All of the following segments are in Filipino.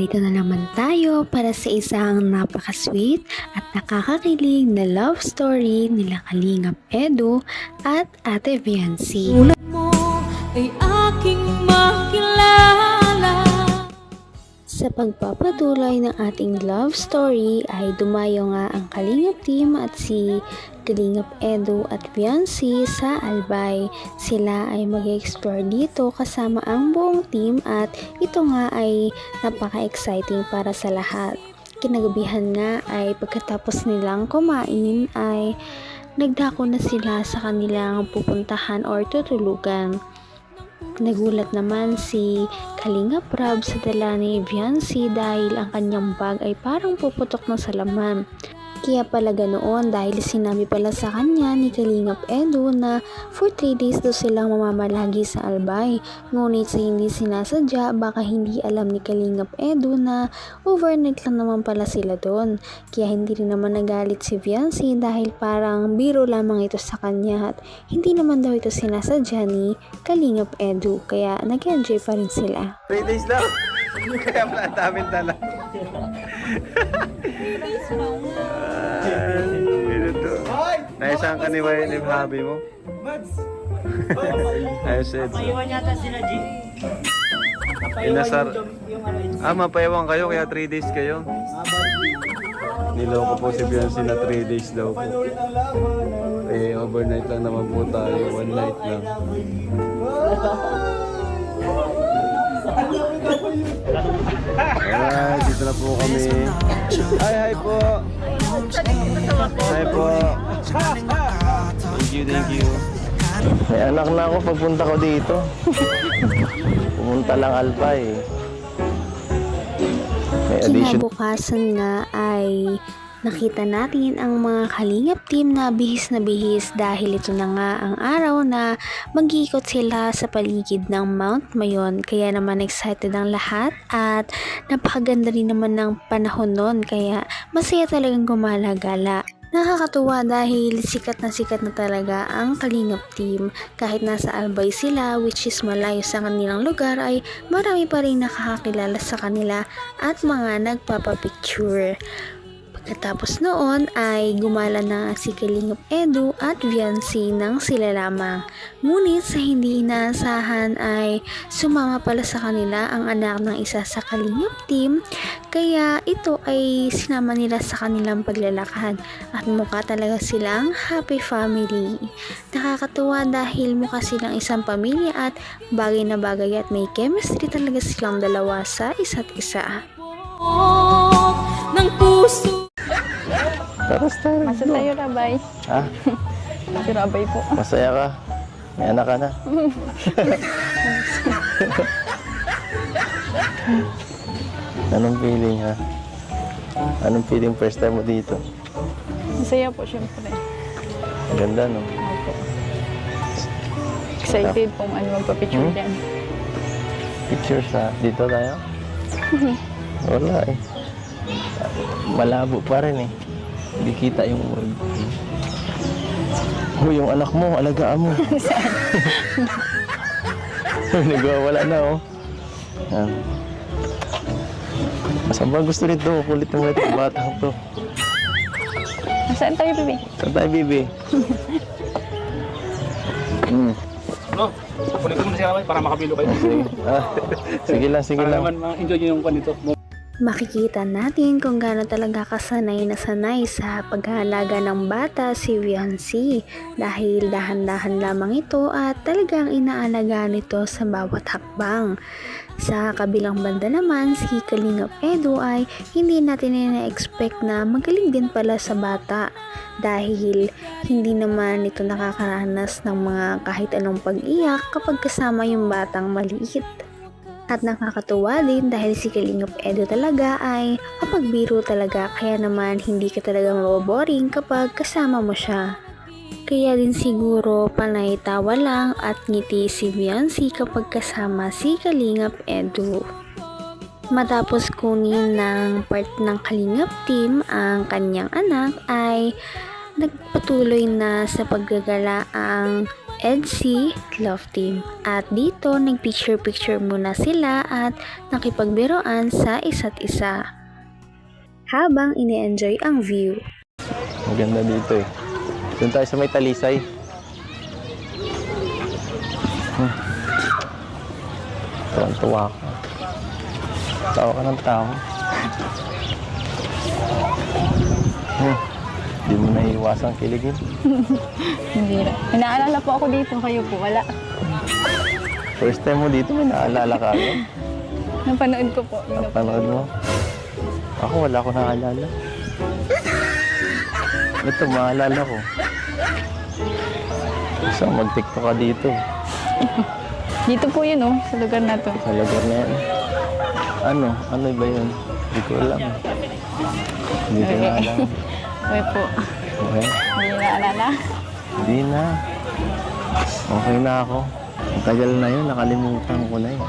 Narito na naman tayo para sa isang napaka-sweet at nakakakilig na love story nila Kalingap Edu at Ate Viancy. Tulad mo ay aking makilala. Sa pagpapatuloy ng ating love story ay dumayo nga ang Kalingap team at si Kalingap Edu at Viancy sa Albay. Sila ay mag-explore dito kasama ang buong team at ito nga ay napaka-exciting para sa lahat. Kinagabihan nga ay pagkatapos nilang kumain ay nagdako na sila sa kanilang pupuntahan or tutulugan. Nagulat naman si Kalingap Rab sa dala ni Viancy dahil ang kanyang bag ay parang puputok na sa laman. Kaya pala ganoon dahil sinabi pala sa kanya ni Kalingap Edu na for 3 days daw silang mamamalagi sa Albay. Ngunit sa hindi sinasadya, baka hindi alam ni Kalingap Edu na overnight lang naman pala sila doon. Kaya hindi rin naman nagalit si Viancy dahil parang biro lamang ito sa kanya at hindi naman daw ito sinasadya ni Kalingap Edu. Kaya nag-enjoy pa rin sila. 3 days lang. Kaya pala daming dala. Naisahan ka ni Wayne yung hobby mo? Ayos Ed. Mapaiwan yata sila, G. Inasar. Mapaiwan kayo kaya 3 days kayo? Niloko po si Viancy na 3 days daw po. Eh, overnight lang naman po tayo. 1 night lang. Alright, dito na po kami. Hi po. Hi po. Thank you. May anak na ako pagpunta ko dito. Pumunta lang Albay. May addition. Kinabukasan nga ay nakita natin ang mga Kalingap team na bihis dahil ito na nga ang araw na mag-iikot sila sa paligid ng Mount Mayon. Kaya naman excited ang lahat at napakaganda rin naman ng panahon nun kaya masaya talagang gumala-gala. Nakakatuwa dahil sikat na talaga ang Kalingap team. Kahit nasa Albay sila which is malayo sa kanilang lugar ay marami pa rin nakakakilala sa kanila at mga nagpapapicture. Pagkatapos noon ay gumala na si Kalingap Edu at Viancy nang sila lamang. Ngunit sa hindi inaasahan ay sumama pala sa kanila ang anak ng isa sa Kalingap team kaya ito ay sinama nila sa kanilang paglalakad at mukha talaga silang happy family. Nakakatuwa dahil mukha silang isang pamilya at bagay na bagay at may chemistry talaga silang dalawa sa isa't isa. Ng puso. Masa tayo rabay. Ha? Si rabay po. Masaya ka? May anak ka na? Anong feeling ha? Anong feeling first time mo dito? Masaya po syempre. Ganda no? Excited kung ano magpa-picture dyan. Pictures ha? Dito tayo? Wala eh. Malabo pa rin eh. Hindi kita yung word. Yung anak mo, alagaan mo. Nagwawala na oh. Yan. Masama gusto nito. Kulit mo ito. Batang to. Saan tayo, Bibi? Saan tayo, Bibi? No, kunin ko muna siya para makabilo kayo. Sige lang. Para naman ma-enjoy nyo yung panito. Makikita natin kung gaano talaga kasanay na sanay sa paghahalaga ng bata si Viancy dahil dahan-dahan lamang ito at talagang inaalagaan nito sa bawat hakbang. Sa kabilang banda naman, si Kalingap Edu ay hindi natin na-expect na magaling din pala sa bata dahil hindi naman ito nakakaranas ng mga kahit anong pag-iyak kapag kasama yung batang maliit. At nakakatuwa din dahil si Kalingap Edu talaga ay mapagbiro talaga kaya naman hindi ka talaga maboboring kapag kasama mo siya. Kaya din siguro panay tawa lang at ngiti si Viancy kapag kasama si Kalingap Edu. Matapos kunin ng part ng Kalingap team ang kanyang anak ay nagpatuloy na sa paggagala ang EDC Love Team. At dito, nagpicture-picture muna sila at nakipagbiroan sa isa't isa. Habang ine-enjoy ang view. Ang ganda dito eh. Doon tayo sa may talisay. Tuwan-tuwa ka. Tawa ka ng tao. Di mo naiiwasang kiligin. Hindi na. Inaalala po ako dito, kayo po, wala. First time mo dito, may naalala ka agad. Napanood ko po. Yun na po. Napanood mo? Ako, wala ko naalala. Ito, maalala ko. Gusto mag-tiktok ka dito. Dito po yun, oh, sa lugar na to. Sa lugar na yan. Ano ba yun? Hindi ko alam. Hindi ko na alam. Okay po. Okay? Hindi na alala. Hindi na. Okay na ako. Ang tagal na yun, nakalimutan ko na yun.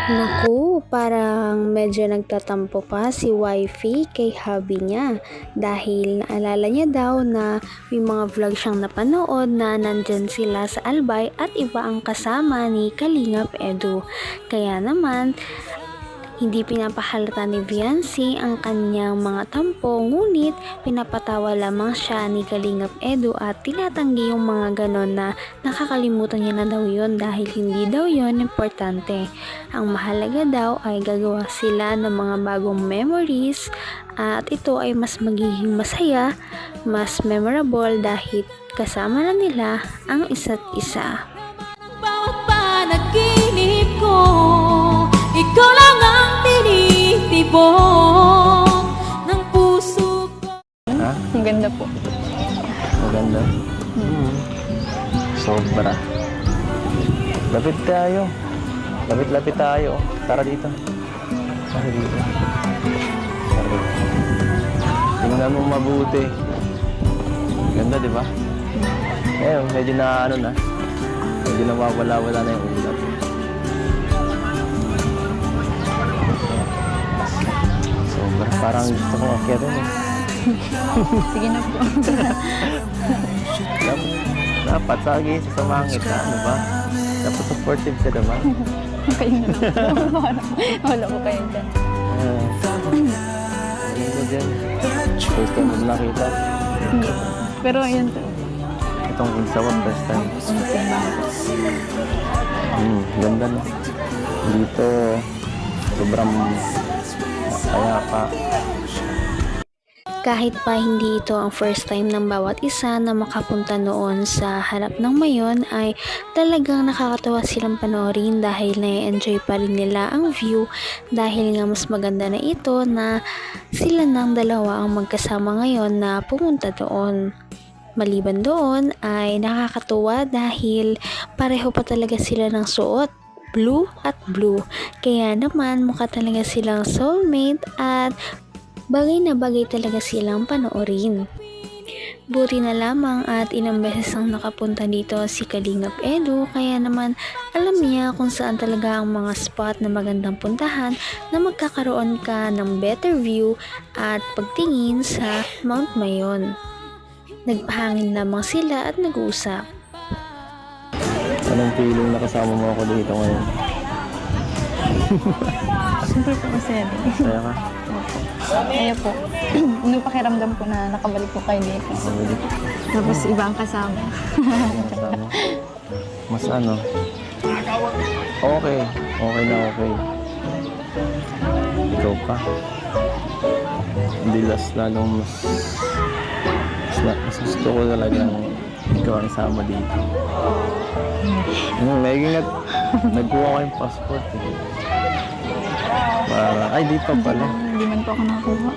Naku, parang medyo nagtatampo pa si wifey kay hubby niya dahil naalala niya daw na may mga vlog siyang napanood na nandyan sila sa Albay at iba ang kasama ni Kalingap Edu. Kaya naman, hindi pinapahalata ni Viancy ang kanyang mga tampo, ngunit pinapatawa lamang siya ni Kalingap Edu at tinatanggi yung mga ganon na nakakalimutan niya na daw yun dahil hindi daw yun importante. Ang mahalaga daw ay gagawa sila ng mga bagong memories at ito ay mas magiging masaya, mas memorable dahil kasama na nila ang isa't isa. Bawat panaginip ko, ikaw lang ang tinitibok ng puso ko. Ha? Ang ganda po. Maganda. Sobra. Lapit tayo. Lapit-lapit tayo. Tara dito. Tara dito. Tara dito. Tingnan mo mabuti. Ganda, di ba? Eh, medyo na ano na. Medyo nawawala-wala na yung ulap. Sobra. Parang gusto kong akyatin eh. Sige na po. Dapat lagi sa mangit na, ano ba? Dapat supportive ka naman. Kayo na lang po. Wala po kayo dyan. Ano mo dyan? First time mo nakita. Pero yun po. Itong insawa, first time. Ganda no? Dito, sobrang kaya pa. Kahit pa hindi ito ang first time ng bawat isa na makapunta noon sa harap ng mayon ay talagang nakakatawa silang panoorin dahil na-enjoy pa rin nila ang view dahil nga mas maganda na ito na sila ng dalawa ang magkasama ngayon na pumunta doon. Maliban doon ay nakakatuwa dahil pareho pa talaga sila ng suot. Blue at blue. Kaya naman mukha talaga silang soulmate at bagay na bagay talaga silang panoorin. Buti na lamang at ilang beses ang nakapunta dito si Kalingap Edu kaya naman alam niya kung saan talaga ang mga spot na magandang puntahan na magkakaroon ka ng better view at pagtingin sa Mount Mayon. Nagpahangin lamang sila at nag-uusap. Anong feeling na kasama mo ako dito ngayon? Siyempre po masaya din. Masaya ka? Kaya po. Anong pakiramdam ko na nakabalik po kayo dito. Mabalik. Tapos iba ang kasama. Kasama. Mas ano? Okay. Okay na okay. Ikaw pa. Hindi lalong mas gusto ko talagang ikaw ang sama dito. Naging nagkuha ko yung passport eh. Para, ay di pa pala. Hindi man po ako nakakuha.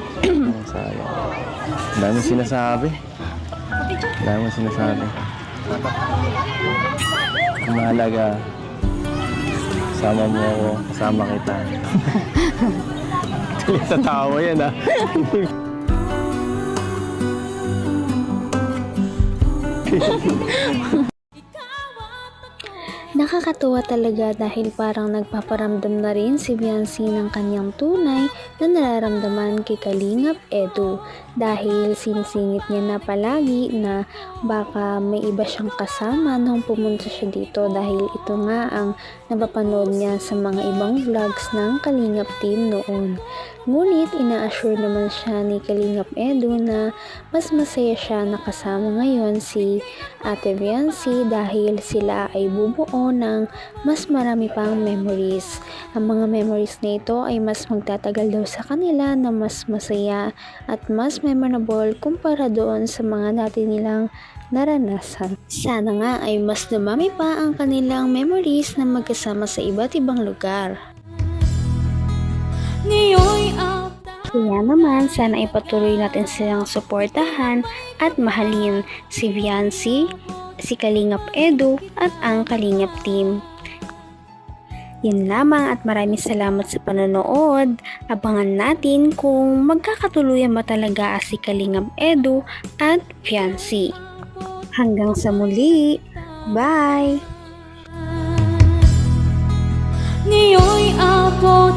Sayang. Dami sinasabi. Dami sinasabi. Ang mahalaga, kasama mo ako, kasama kita. Tatawa yan ah. Nakakatuwa talaga dahil parang nagpaparamdam na rin si Viancy ng kanyang tunay na nararamdaman kay Kalingap Edu dahil sinisingit niya na palagi na baka may iba siyang kasama nung pumunta siya dito dahil ito nga ang napapanood niya sa mga ibang vlogs ng Kalingap team noon. Ngunit ina-assure naman siya ni Kalingap Edu na mas masaya siya nakasama ngayon si Ate Viancy dahil sila ay bubuo ng mas marami pang memories. Ang mga memories na ito ay mas magtatagal daw sa kanila na mas masaya at mas memorable kumpara doon sa mga dati nilang naranasan. Sana nga ay mas dumami pa ang kanilang memories na magkasama sa iba't ibang lugar. Kaya naman, sana ipatuloy natin silang suportahan at mahalin si Viancy, si Kalingap Edu at ang Kalingap team. Yun lamang at maraming salamat sa panonood. Abangan natin kung magkakatuluyan ba talaga si Kalingap Edu at Viancy. Hanggang sa muli. Bye! Ngayon'y abot